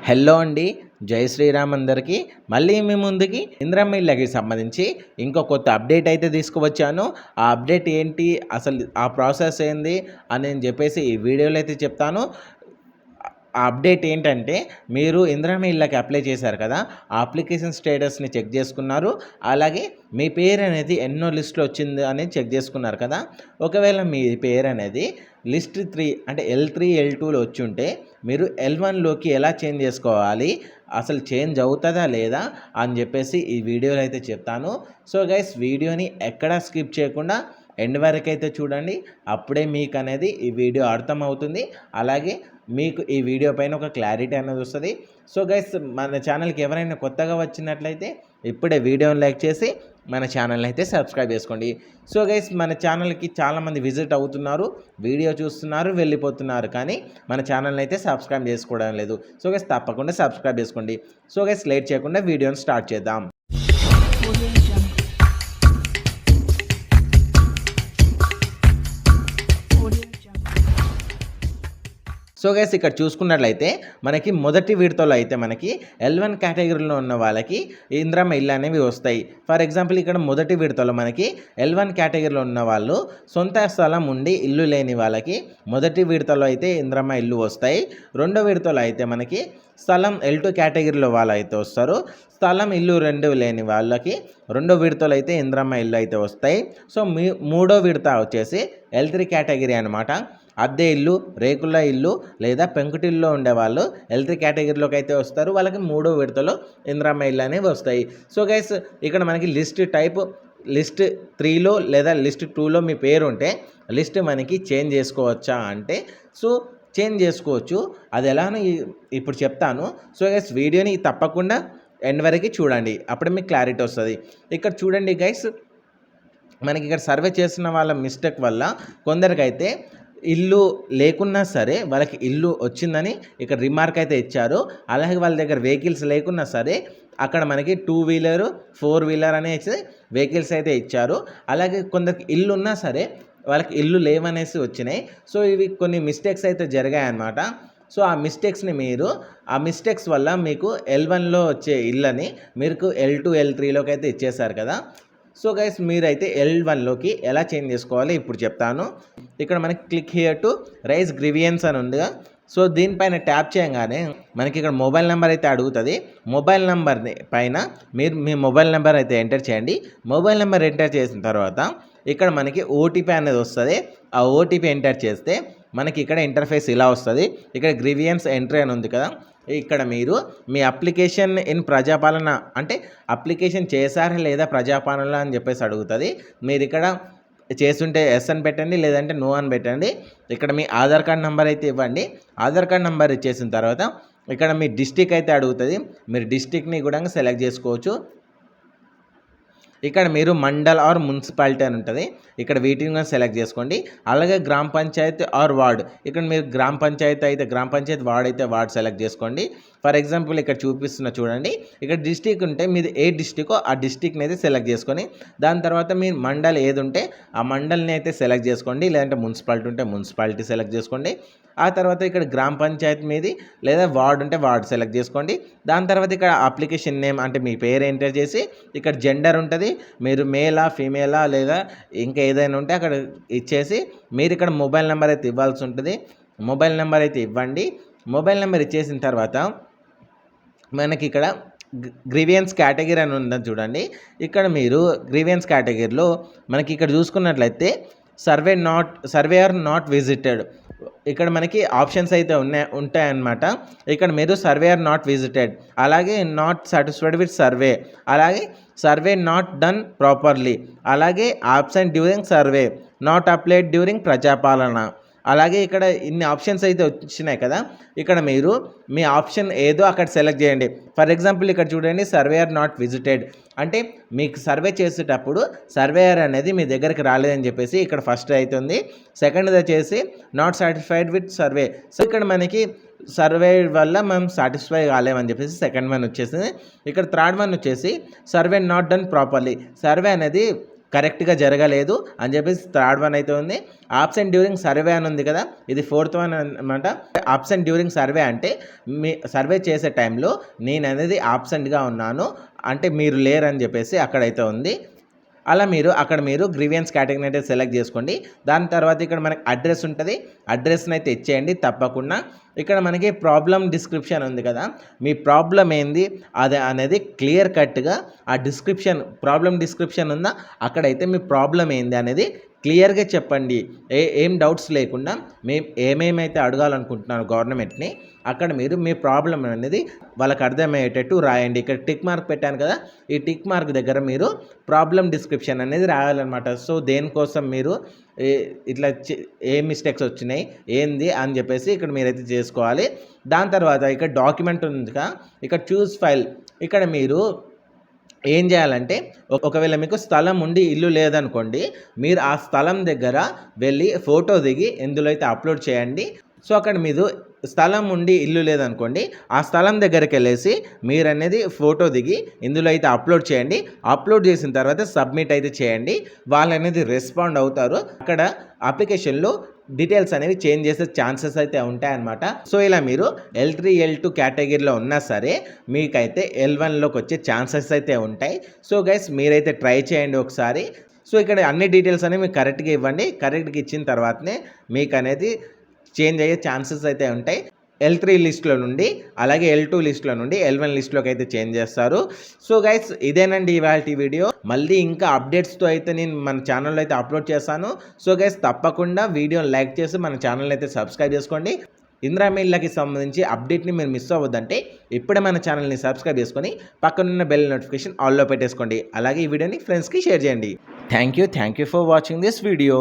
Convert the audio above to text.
Hello అండి. జై శ్రీరామ్ అందరికీ. మళ్ళీ మీ ముందుకి ఇందిరమ్మ ఇళ్ళకి సంబంధించి ఇంకో కొత్త అప్డేట్ అయితే తీసుకువచ్చాను. ఆ అప్డేట్ ఏంటి, అసలు ఆ ప్రాసెస్ ఏంది అని చెప్పేసి ఈ వీడియోలో అయితే చెప్తాను. ఆ అప్డేట్ ఏంటంటే, మీరు ఇందిరమ్మ ఇళ్ళకి అప్లై చేశారు కదా, ఆ అప్లికేషన్ స్టేటస్ని చెక్ చేసుకున్నారు. అలాగే మీ పేరు అనేది ఎన్నో లిస్టులో వచ్చింది అని చెక్ చేసుకున్నారు కదా. ఒకవేళ మీ పేరు అనేది లిస్ట్ 3 అంటే L3 L2లో వచ్చి ఉంటే మీరు L1లోకి ఎలా చేంజ్ చేసుకోవాలి, అసలు చేంజ్ అవుతుందా లేదా అని చెప్పేసి ఈ వీడియోలో అయితే చెప్తాను. సో గైస్, వీడియోని ఎక్కడా స్కిప్ చేయకుండా ఎండ్ వరకు అయితే చూడండి. అప్పుడే మీకు అనేది ఈ వీడియో అర్థమవుతుంది. అలాగే మీకు ఈ వీడియో పైన ఒక క్లారిటీ అనేది వస్తుంది. సో గైస్, మన ఛానల్కి ఎవరైనా కొత్తగా వచ్చినట్లయితే ఇప్పుడే వీడియోని లైక్ చేసి మన ఛానల్ని అయితే సబ్స్క్రైబ్ చేసుకోండి. సో గైస్, మన ఛానల్కి చాలామంది విజిట్ అవుతున్నారు, వీడియో చూస్తున్నారు, వెళ్ళిపోతున్నారు, కానీ మన ఛానల్ని అయితే సబ్స్క్రైబ్ చేసుకోవడం లేదు. సో గైస్, తప్పకుండా సబ్స్క్రైబ్ చేసుకోండి. సో గైస్, లేట్ చేయకుండా వీడియోని స్టార్ట్ చేద్దాం. సో గైస్, ఇక్కడ చూసుకున్నట్లయితే మనకి మొదటి విడతలో అయితే మనకి L1 కేటగిరీలో ఉన్న వాళ్ళకి ఇందిరమ్మ ఇల్లు అనేవి వస్తాయి. ఫర్ ఎగ్జాంపుల్, ఇక్కడ మొదటి విడతలో మనకి L1 కేటగిరీలో ఉన్న వాళ్ళు సొంత స్థలం ఉండి ఇల్లు లేని వాళ్ళకి మొదటి విడతలో అయితే ఇందిరమ్మ ఇల్లు వస్తాయి. రెండో విడతలో అయితే మనకి స్థలం L2 కేటగిరీలో వాళ్ళు అయితే వస్తారు. స్థలం ఇల్లు రెండు లేని వాళ్ళకి రెండో విడతలో అయితే ఇందిరమ్మ ఇల్లు అయితే వస్తాయి. సో మూడో విడత వచ్చేసి L3 కేటగిరీ అనమాట. అద్దె ఇల్లు, రేకుల ఇల్లు లేదా పెంకుటిల్లో ఉండేవాళ్ళు L3 కేటగిరీలోకి అయితే వస్తారు. వాళ్ళకి మూడో విడతలో ఇందిరమ్మ ఇల్లు అనేవి వస్తాయి. సో గైస్, ఇక్కడ మనకి లిస్ట్ టైప్ లిస్ట్ 3లో లేదా లిస్ట్ 2లో మీ పేరు ఉంటే లిస్ట్ మనకి చేంజ్ చేసుకోవచ్చా అంటే, సో చేంజ్ చేసుకోవచ్చు. అది ఎలానో ఇప్పుడు చెప్తాను. సో గైస్, వీడియోని తప్పకుండా ఎండ్ వరకు చూడండి, అప్పుడే మీకు క్లారిటీ వస్తుంది. ఇక్కడ చూడండి గైస్, మనకి ఇక్కడ సర్వే చేస్తున్న వాళ్ళ మిస్టేక్ వల్ల కొందరికైతే ఇల్లు లేకున్నా సరే వాళ్ళకి ఇల్లు వచ్చిందని ఇక్కడ రిమార్క్ అయితే ఇచ్చారు. అలాగే వాళ్ళ దగ్గర వెహికల్స్ లేకున్నా సరే అక్కడ మనకి 2 వీలర్ 4 వీలర్ అనేసి వెహికల్స్ అయితే ఇచ్చారు. అలాగే కొందరికి ఇల్లు ఉన్నా సరే వాళ్ళకి ఇల్లు లేవనేసి వచ్చినాయి. సో ఇవి కొన్ని మిస్టేక్స్ అయితే జరిగాయన్నమాట. సో ఆ మిస్టేక్స్ వల్ల మీకు L1లో వచ్చే ఇల్లని మీకు L2 L3లోకి అయితే ఇచ్చేసారు కదా. సో గైస్, మీరైతే L1లోకి ఎలా చేంజ్ చేసుకోవాలి ఇప్పుడు చెప్తాను. ఇక్కడ మనకి click here to raise grievance అని ఉందిగా. సో దీనిపైన ట్యాప్ చేయగానే మనకి ఇక్కడ మొబైల్ నెంబర్ అయితే అడుగుతుంది. మొబైల్ నెంబర్ని పైన మీరు మీ మొబైల్ నెంబర్ అయితే ఎంటర్ చేయండి. మొబైల్ నెంబర్ ఎంటర్ చేసిన తర్వాత ఇక్కడ మనకి ఓటీపీ అనేది వస్తుంది. ఆ ఓటీపీ ఎంటర్ చేస్తే మనకి ఇక్కడ ఇంటర్ఫేస్ ఇలా వస్తుంది. ఇక్కడ గ్రీవియన్స్ ఎంట్రీ అని ఉంది కదా, ఇక్కడ మీరు మీ అప్లికేషన్ ఇన్ ప్రజాపాలన అంటే అప్లికేషన్ చేశారా లేదా ప్రజాపాలన అని చెప్పేసి అడుగుతుంది. మీరు ఇక్కడ చేస్తుంటే ఎస్ అని పెట్టండి, లేదంటే నో అని పెట్టండి. ఇక్కడ మీ ఆధార్ కార్డ్ నెంబర్ అయితే ఇవ్వండి. ఆధార్ కార్డ్ నెంబర్ ఇచ్చేసిన తర్వాత ఇక్కడ మీ డిస్టిక్ అయితే అడుగుతుంది. మీరు డిస్టిక్ని కూడా సెలెక్ట్ చేసుకోవచ్చు. ఇక్కడ మీరు మండల్ ఆర్ మున్సిపాలిటీ అని ఉంటుంది, ఇక్కడ వీటిని సెలెక్ట్ చేసుకోండి. అలాగే గ్రామ పంచాయతీ ఆర్ వార్డ్, ఇక్కడ మీరు గ్రామ పంచాయతీ అయితే గ్రామ పంచాయతీ, వార్డ్ అయితే వార్డ్ సెలెక్ట్ చేసుకోండి. ఫర్ ఎగ్జాంపుల్ ఇక్కడ చూపిస్తున్న చూడండి, ఇక్కడ డిస్టిక్ ఉంటే మీది ఏ డిస్టికో ఆ డిస్టిక్ని అయితే సెలెక్ట్ చేసుకొని దాని తర్వాత మీరు మండల్ ఏది ఉంటే ఆ మండల్ని అయితే సెలెక్ట్ చేసుకోండి. లేదంటే మున్సిపాలిటీ ఉంటే మున్సిపాలిటీ సెలెక్ట్ చేసుకోండి. ఆ తర్వాత ఇక్కడ గ్రామ పంచాయతీ మీది లేదా వార్డ్ ఉంటే వార్డ్ సెలెక్ట్ చేసుకోండి. దాని తర్వాత ఇక్కడ అప్లికేషన్ నేమ్ అంటే మీ పేరు ఎంటర్ చేసి ఇక్కడ జెండర్ ఉంటుంది, మీరు మేలా ఫీమేలా లేదా ఇంకా ఏదైనా ఉంటే అక్కడ ఇచ్చేసి మీరు ఇక్కడ మొబైల్ నెంబర్ అయితే ఇవ్వాల్సి ఉంటుంది. మొబైల్ నెంబర్ అయితే ఇవ్వండి. మొబైల్ నెంబర్ ఇచ్చేసిన తర్వాత మనకి ఇక్కడ గ్రీవియన్స్ కేటగిరీ అని ఉందని చూడండి. ఇక్కడ మీరు గ్రీవియన్స్ కేటగిరీలో మనకి ఇక్కడ చూసుకున్నట్లయితే సర్వేయర్ నాట్ విజిటెడ్, ఇక్కడ మనకి ఆప్షన్స్ అయితే ఉంటాయన్నమాట. ఇక్కడ మీరు సర్వేయర్ నాట్ విజిటెడ్, అలాగే నాట్ సాటిస్ఫైడ్ విత్ సర్వే, అలాగే సర్వే నాట్ డన్ ప్రాపర్లీ, అలాగే absent during survey, not applied during Prajapalana. అలాగే ఇక్కడ ఇన్ని ఆప్షన్స్ అయితే వచ్చినాయి కదా, ఇక్కడ మీరు మీ ఆప్షన్ ఏదో అక్కడ సెలెక్ట్ చేయండి. ఫర్ ఎగ్జాంపుల్ ఇక్కడ చూడండి, సర్వేయర్ నాట్ విజిటెడ్ అంటే మీకు సర్వే చేసేటప్పుడు సర్వేయర్ అనేది మీ దగ్గరికి రాలేదని చెప్పేసి ఇక్కడ ఫస్ట్ అవుతుంది. సెకండ్ వచ్చేసి not satisfied with survey, so ఇక్కడ మనకి సర్వే వల్ల మనం సాటిస్ఫై కాలేమని చెప్పేసి సెకండ్ వన్ వచ్చేసింది. ఇక్కడ థర్డ్ వన్ వచ్చేసి survey not done properly, survey అనేది కరెక్ట్గా జరగలేదు అని చెప్పేసి థర్డ్ వన్ అయితే ఉంది. ఆబ్సెంట్ డ్యూరింగ్ సర్వే అని ఉంది కదా, ఇది ఫోర్త్ వన్ అనమాట. ఆబ్సెంట్ డ్యూరింగ్ సర్వే అంటే మీ సర్వే చేసే టైంలో నేను అనేది ఆబ్సెంట్గా ఉన్నాను అంటే మీరు లేరని చెప్పేసి అక్కడైతే ఉంది. అలా అక్కడ మీరు గ్రీవియన్స్ కేటగిరీని అయితే సెలెక్ట్ చేసుకోండి. దాని తర్వాత ఇక్కడ మనకి అడ్రస్ ఉంటుంది, అడ్రస్ని అయితే ఇచ్చేయండి తప్పకుండా. ఇక్కడ మనకి ప్రాబ్లం డిస్క్రిప్షన్ ఉంది కదా, మీ ప్రాబ్లం ఏంది అది అనేది క్లియర్ కట్గా ఆ ప్రాబ్లం డిస్క్రిప్షన్ ఉందా అక్కడైతే మీ ప్రాబ్లం ఏంది అనేది క్లియర్గా చెప్పండి. ఏం డౌట్స్ లేకుండా ఏమేమైతే అడగాలనుకుంటున్నారో గవర్నమెంట్ని అక్కడ మీరు మీ ప్రాబ్లం అనేది వాళ్ళకి అర్థమయ్యేటట్టు రాయండి. ఇక్కడ టిక్ మార్క్ పెట్టాను కదా, ఈ టిక్ మార్క్ దగ్గర మీరు ప్రాబ్లం డిస్క్రిప్షన్ అనేది రాయాలన్నమాట. సో దేనికోసం మీరు ఇట్లా ఏ మిస్టేక్స్ వచ్చినాయి ఏంది అని చెప్పేసి ఇక్కడ మీరైతే చేసుకోవాలి. దాని తర్వాత ఇక్కడ డాక్యుమెంట్ ఉంది కదా, ఇక్కడ చూస్ ఫైల్, ఇక్కడ మీరు ఏం చేయాలంటే ఒకవేళ మీకు స్థలం ఉండి ఇల్లు లేదనుకోండి, మీరు ఆ స్థలం దగ్గర వెళ్ళి ఫోటో దిగి ఇందులో అయితే అప్లోడ్ చేయండి. సో అక్కడ మీరు స్థలం ఉండి ఇల్లు లేదనుకోండి, ఆ స్థలం దగ్గరికి వెళ్ళేసి మీరు అనేది ఫోటో దిగి ఇందులో అయితే అప్లోడ్ చేయండి. అప్లోడ్ చేసిన తర్వాత సబ్మిట్ అయితే చేయండి. వాళ్ళు అనేది రెస్పాండ్ అవుతారు. అక్కడ అప్లికేషన్లో డీటెయిల్స్ అనేవి చేంజ్ చేసే ఛాన్సెస్ అయితే ఉంటాయన్నమాట. సో ఇలా మీరు L3, L2 కేటగిరీలో ఉన్నా సరే మీకైతే L1లోకి వచ్చే ఛాన్సెస్ అయితే ఉంటాయి. సో గైస్ మీరైతే ట్రై చేయండి ఒకసారి. సో ఇక్కడ అన్ని డీటెయిల్స్ అనేవి మీకు కరెక్ట్గా ఇవ్వండి. కరెక్ట్గా ఇచ్చిన తర్వాతనే మీకు అనేది చేంజ్ అయ్యే ఛాన్సెస్ అయితే ఉంటాయి. L3 లిస్ట్లో నుండి అలాగే L2 లిస్ట్లో నుండి L1 లిస్ట్లోకి అయితే చేంజ్ చేస్తారు. సో గైస్ ఇదేనండి ఇవాల్టి వీడియో. మళ్ళీ ఇంకా అప్డేట్స్తో అయితే నేను మన ఛానల్లో అయితే అప్లోడ్ చేస్తాను. సో గైస్ తప్పకుండా వీడియోని లైక్ చేసి మన ఛానల్ అయితే సబ్స్క్రైబ్ చేసుకోండి. ఇందిరమ్మ ఇళ్ళకి సంబంధించి అప్డేట్ని మీరు మిస్ అవ్వద్దంటే ఇప్పుడే మన ఛానల్ని సబ్స్క్రైబ్ చేసుకొని పక్కనున్న బెల్ నోటిఫికేషన్ ఆల్లో పెట్టేసుకోండి. అలాగే ఈ వీడియోని ఫ్రెండ్స్కి షేర్ చేయండి. Thank you for watching this video.